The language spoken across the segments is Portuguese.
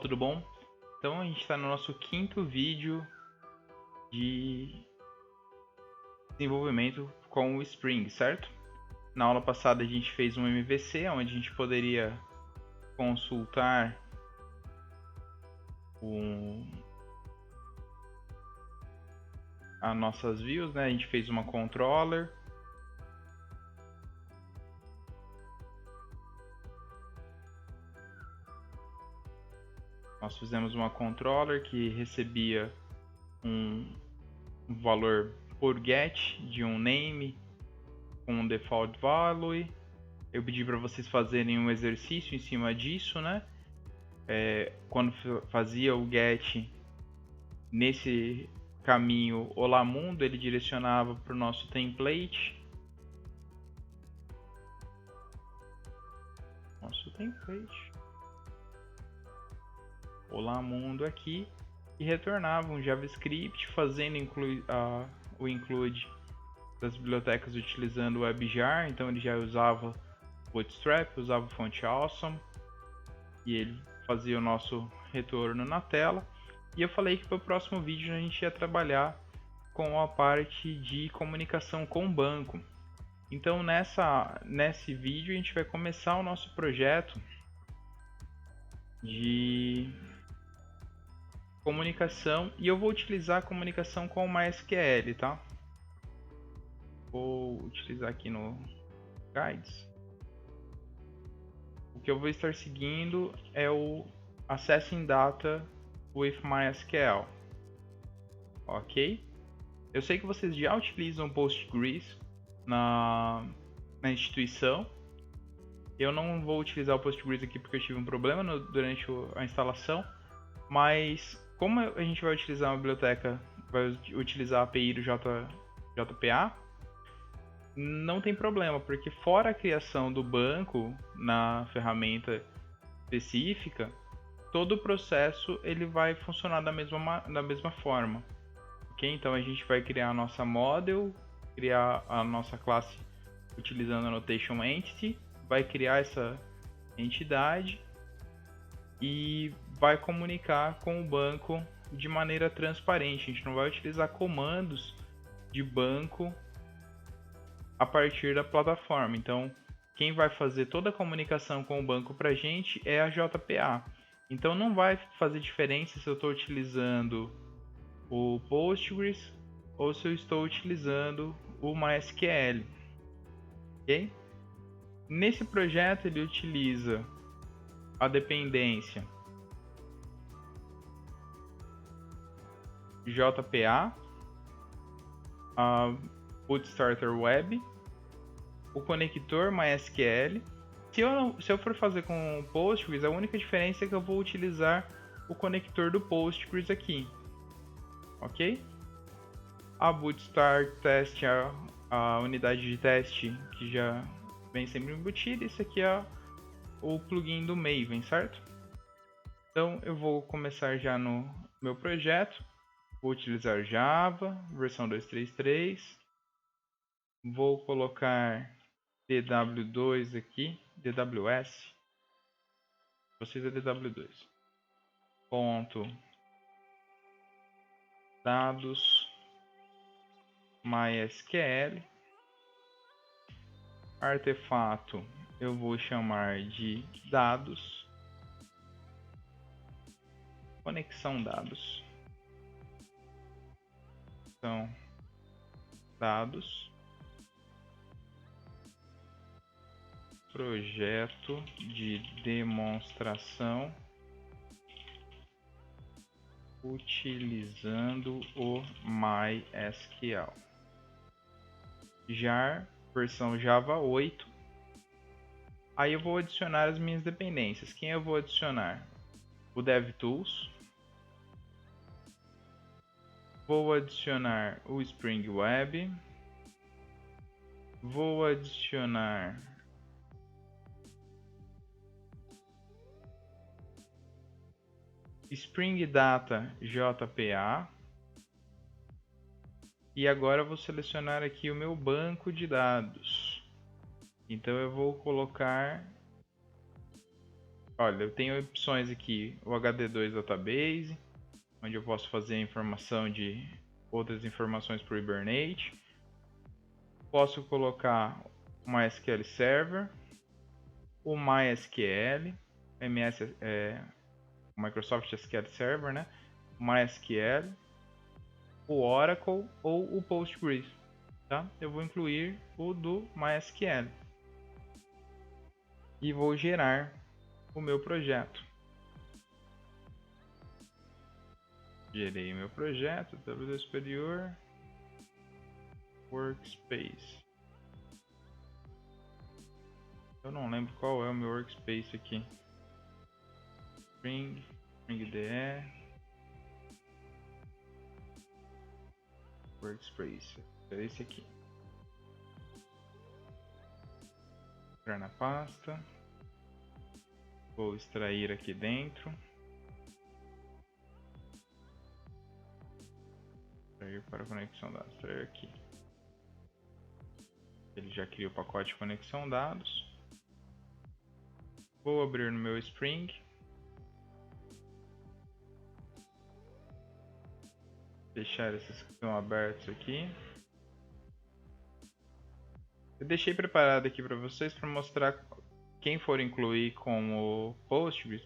tudo bom? Então a gente está no nosso quinto vídeo de desenvolvimento com o Spring, certo? Na aula passada a gente fez um MVC, onde a gente poderia consultar as nossas views, né? A gente fez uma controller. Nós fizemos uma controller que recebia um valor por get de um name com um default value. Eu pedi para vocês fazerem um exercício em cima disso, né? Quando fazia o get nesse caminho Olá Mundo, ele direcionava para o nosso template. Olá Mundo aqui, e retornava um JavaScript fazendo o include das bibliotecas utilizando o WebJar. Então ele já usava Bootstrap, usava o Font Awesome, e ele fazia o nosso retorno na tela. E eu falei que para o próximo vídeo a gente ia trabalhar com a parte de comunicação com o banco. Então nesse vídeo a gente vai começar o nosso projeto de comunicação, e eu vou utilizar a comunicação com o MySQL, tá? Vou utilizar aqui no Guides. O que eu vou estar seguindo é o Accessing Data with MySQL, ok? Eu sei que vocês já utilizam Postgres na instituição. Eu não vou utilizar o Postgres aqui porque eu tive um problema durante a instalação, mas como a gente vai utilizar uma biblioteca, vai utilizar a API do JPA, não tem problema, porque fora a criação do banco na ferramenta específica, todo o processo ele vai funcionar da mesma forma. Okay? Então a gente vai criar a nossa model, criar a nossa classe utilizando a notation entity, vai criar essa entidade e vai comunicar com o banco de maneira transparente. A gente não vai utilizar comandos de banco a partir da plataforma. Então, quem vai fazer toda a comunicação com o banco para a gente é a JPA. Então, não vai fazer diferença se eu estou utilizando o Postgres ou se eu estou utilizando o MySQL. Okay? Nesse projeto, ele utiliza a dependência JPA, a Bootstarter Web, o conector MySQL. Se eu for fazer com o Postgres, a única diferença é que eu vou utilizar o conector do Postgres aqui, ok? A Bootstar Test é a unidade de teste que já vem sempre embutida. Esse aqui é o plugin do Maven, certo? Então eu vou começar já no meu projeto. Vou utilizar Java, versão 2.3.3. Vou colocar DW2 aqui, DWS. Vocês é DW2. Ponto dados MySQL. Artefato eu vou chamar de dados. Conexão dados. Então, dados. Projeto de demonstração utilizando o MySQL. Jar, versão Java 8. Aí eu vou adicionar as minhas dependências. Quem eu vou adicionar? O DevTools. Vou adicionar o Spring Web. Vou adicionar Spring Data JPA. E agora eu vou selecionar aqui o meu banco de dados. Então eu vou colocar Olha, eu tenho opções aqui, o HD2 Database, onde eu posso fazer a informação de outras informações para o Hibernate. Posso colocar o MySQL Server, o MySQL, o Microsoft SQL Server, né? O MySQL, o Oracle ou o Postgres. Tá? Eu vou incluir o do MySQL e vou gerar o meu projeto. Gerei meu projeto, W superior, Workspace. Eu não lembro qual é o meu Workspace aqui. Spring DE, Workspace. É esse aqui. Entrar na pasta. Vou extrair aqui dentro. Extrair para conexão dados. Extrair aqui. Ele já criou o pacote de conexão dados. Vou abrir no meu Spring. Deixar esses que estão abertos aqui. Eu deixei preparado aqui para vocês para mostrar quem for incluir com o Postgres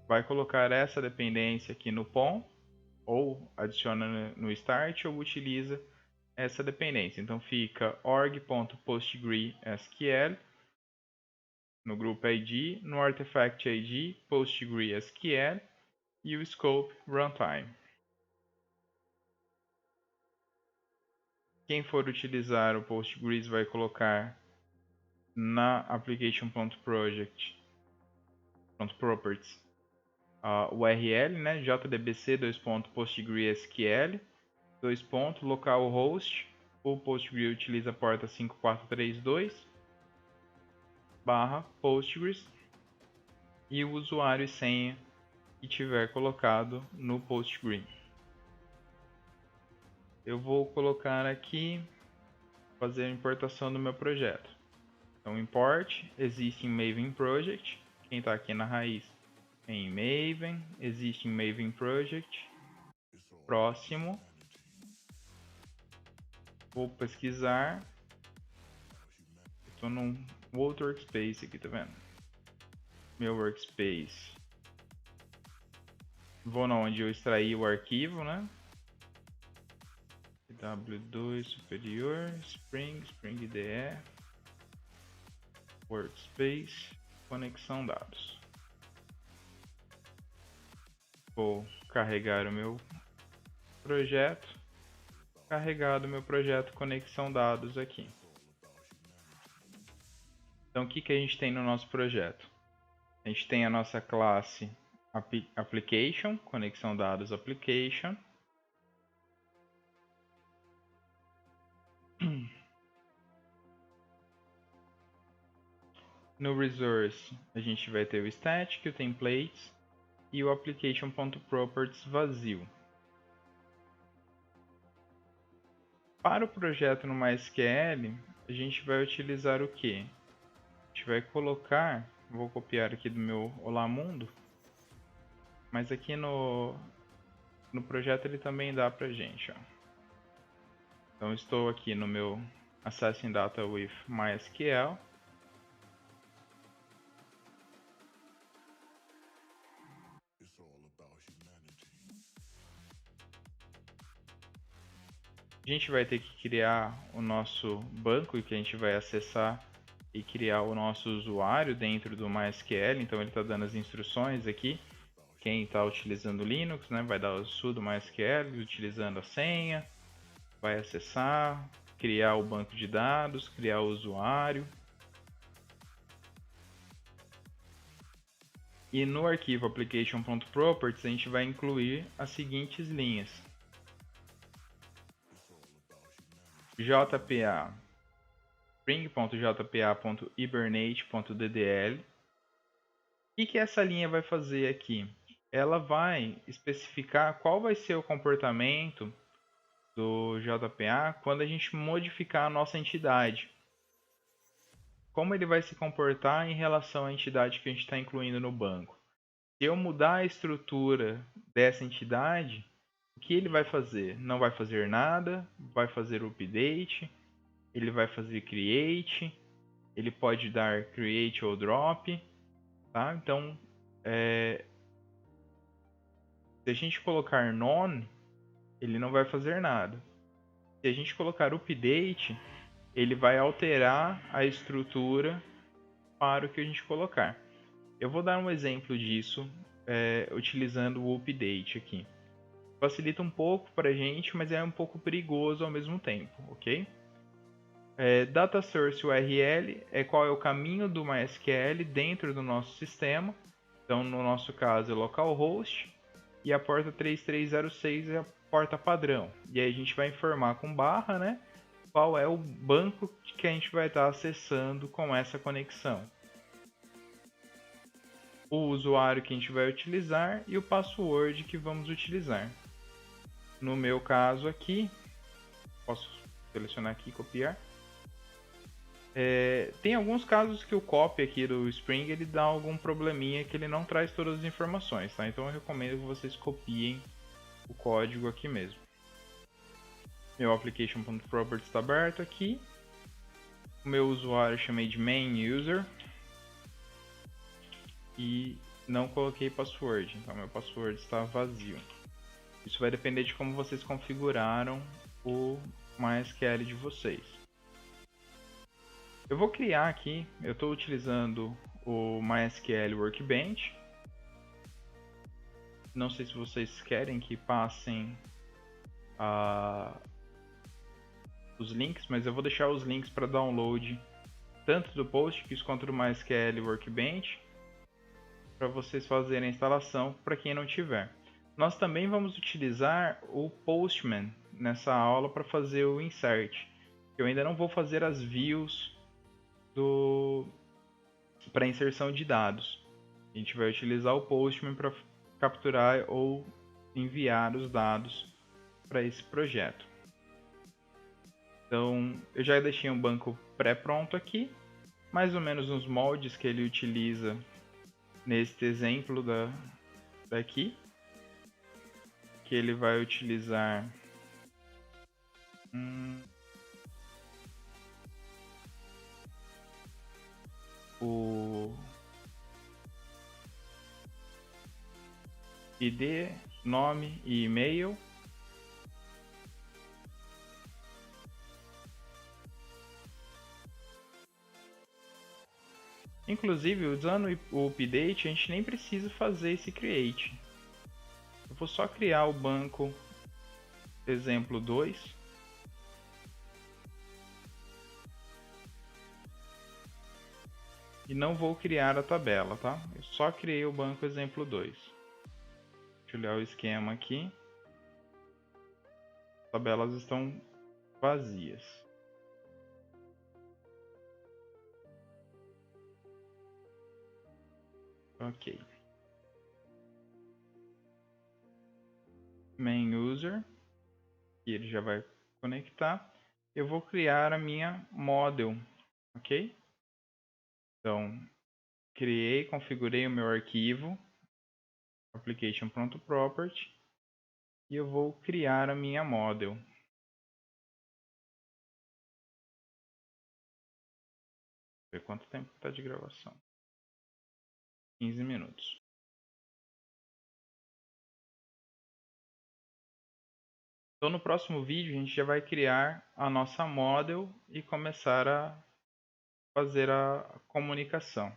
vai colocar essa dependência aqui no POM ou adiciona no Start ou utiliza essa dependência. Então fica org.postgresql no Group ID, no Artifact ID, PostgreSQL e o Scope Runtime. Quem for utilizar o Postgres vai colocar na application.project.properties URL, né, jdbc:/postgresql localhost. O Postgres utiliza a porta 5432/Postgres e o usuário e senha que tiver colocado no Postgres. Eu vou colocar aqui, fazer a importação do meu projeto. Então, import, existe em Maven Project. Quem está aqui na raiz em Maven, existe em Maven Project. Próximo. Vou pesquisar. Estou num outro workspace aqui, tá vendo? Meu workspace. Vou na onde eu extraí o arquivo, né? W2 superior, Spring DE, Workspace, conexão dados. Vou carregar o meu projeto. Carregado o meu projeto conexão dados aqui. Então o que a gente tem no nosso projeto? A gente tem a nossa classe Application, conexão dados Application. No Resource a gente vai ter o Static, o Templates e o Application.properties vazio. Para o projeto no MySQL, a gente vai utilizar o que? A gente vai colocar, vou copiar aqui do meu Olá Mundo, mas aqui no projeto ele também dá pra gente. Ó. Então estou aqui no meu Accessing Data with MySQL. A gente vai ter que criar o nosso banco que a gente vai acessar e criar o nosso usuário dentro do MySQL. Então ele está dando as instruções aqui. Quem está utilizando Linux, né, vai dar o sudo MySQL utilizando a senha, vai acessar, criar o banco de dados, criar o usuário. E no arquivo application.properties a gente vai incluir as seguintes linhas. JPA spring.jpa.hibernate.ddl. O que essa linha vai fazer aqui? Ela vai especificar qual vai ser o comportamento do JPA quando a gente modificar a nossa entidade. como ele vai se comportar em relação à entidade que a gente está incluindo no banco. Se eu mudar a estrutura dessa entidade, o que ele vai fazer? Não vai fazer nada, vai fazer o update, ele vai fazer create, ele pode dar create ou drop, tá? Então, se a gente colocar none, ele não vai fazer nada. Se a gente colocar update, ele vai alterar a estrutura para o que a gente colocar. Eu vou dar um exemplo disso utilizando o update aqui. Facilita um pouco para a gente, mas é um pouco perigoso ao mesmo tempo, ok? Data Source URL é qual é o caminho do MySQL dentro do nosso sistema. Então, no nosso caso, é localhost e a porta 3306 é a porta padrão. E aí a gente vai informar com barra, né, qual é o banco que a gente vai estar acessando com essa conexão. O usuário que a gente vai utilizar e o password que vamos utilizar. No meu caso aqui, posso selecionar aqui e copiar. Tem alguns casos que o copy aqui do Spring ele dá algum probleminha que ele não traz todas as informações, tá? Então eu recomendo que vocês copiem o código aqui mesmo. Meu application.properties está aberto aqui. O meu usuário eu chamei de main user e não coloquei password, então meu password está vazio. Isso vai depender de como vocês configuraram o MySQL de vocês. Eu vou criar aqui, eu estou utilizando o MySQL Workbench. Não sei se vocês querem que passem os links, mas eu vou deixar os links para download tanto do Postgres quanto do MySQL Workbench para vocês fazerem a instalação para quem não tiver. Nós também vamos utilizar o Postman nessa aula para fazer o insert. Eu ainda não vou fazer as views para inserção de dados. A gente vai utilizar o Postman para capturar ou enviar os dados para esse projeto. Então, eu já deixei um banco pré-pronto aqui, mais ou menos nos moldes que ele utiliza neste exemplo daqui, que ele vai utilizar o ID, nome e e-mail. Inclusive, usando o update, a gente nem precisa fazer esse create. Eu vou só criar o banco exemplo 2. E não vou criar a tabela, tá? Eu só criei o banco exemplo 2. Deixa eu olhar o esquema aqui. As tabelas estão vazias. Ok. Main user. E ele já vai conectar. Eu vou criar a minha model, ok? Então, criei, configurei o meu arquivo, application.property, e eu vou criar a minha model. Ver quanto tempo está de gravação. 15 minutos. Então no próximo vídeo a gente já vai criar a nossa model e começar a fazer a comunicação.